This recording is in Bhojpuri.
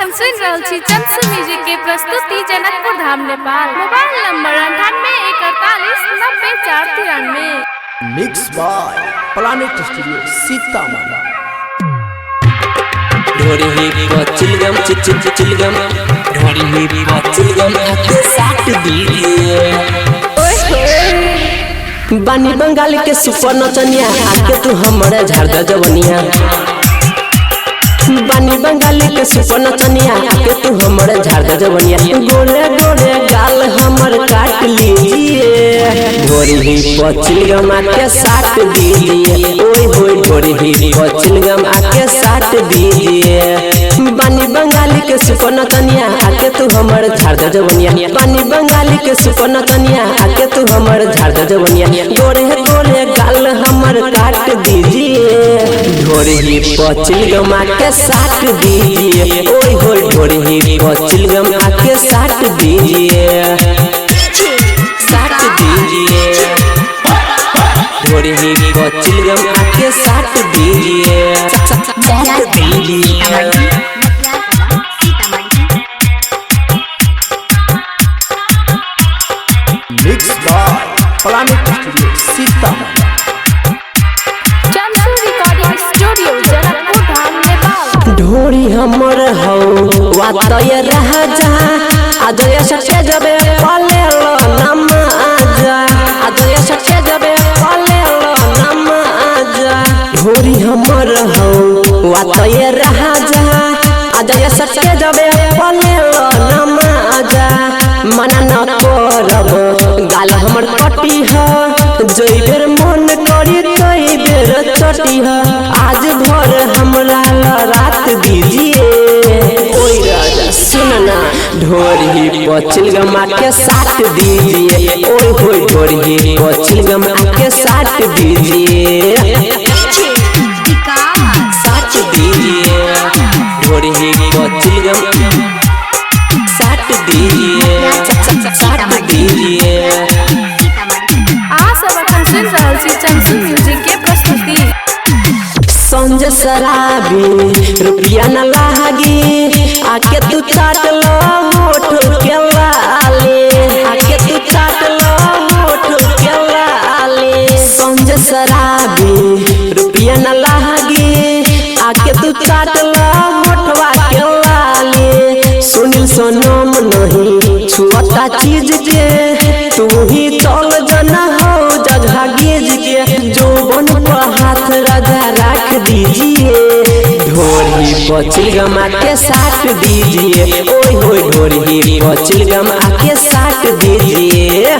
अखन सुन रहल छी चंचल म्यूजिक के प्रस्तुति Janakpur Dham Nepal. Mobile number 98 41 90 493। Mix by planet studio Sitamarhi. ढोरी ही चिलगम चिलगम ढोरी ही चिलगम के साथ दीजिए। बानी बंगाल के सुपर नचनिया आके तू हमारे झाड़ जवनिया। बानी बंगाली के सुपर नचनिया आके तू हमारे झाड़ जवनिया। गोरे गोरे गाल हमर काट लीजिए। ढोरी ही चिलगम आके साथ दीजिए। ओए होए ढोरी ही चिलगम आके साथ दीजिए। बानी बंगाली के सुपर नचनिया आके तू हमारे झाड़ जवनिया। बानी बंगाली के सुपर नचनिया आके तू हमारे झाड़ जवनिया। गोरे गोरे गाल हमर काट दीजिए। ढोरी ही चिलगम आके साथ दीजिए। ओए होए ढोरी ही चिलगम आके साथ दीजिए। साथ दीजिए। ढोरी ही चिलगम आके साथ दीजिए। साथ दीजिए। Mix by planet studio Sitamarhi. Chanchal recording studio Janakpur Dham Nepal. ढोरी हमर हो वातय रह जा। आजय सटे जबे पले लो नम आजा। आजय सटे जबे पले लो नम आजा। ढोरी हमर हो वातय रह जा। आजय सटे जबे पले लो नम आजा। मना न करब गाल हमर कटी है। जई बेर मन करी तई बेर चटी है। आज भर हमरा रात दीजिए। ओए राजा सुनना ढोरी चिलगम आके साथ दीजिए। ओए होए ढोरी चिलगम आके साथ दीजिए। साथ दीजिए। ढोरी चिलगम साथ दीजिए। साथ दीजिए। आप सब अखन सुन रहल छी चंचल म्यूजिक के प्रस्तुति। संजय शराबी रुपया न लागी। आके तू चाट लो होठ के लाले। आके तू चाट लो होठ के लाले। संजय शराबी रुपया न लागी। आके तू चाट लो होठवा के लाले। सुनील सोनम नहीं छुअता चीज के। तू ही चल जना हो जगह गेज के। जौवन पर हाथ राजा रख दीजिए। ढोरी चिलगम आके साथ दीजिए। ओए होए ढोरी चिलगम आके साथ दीजिए।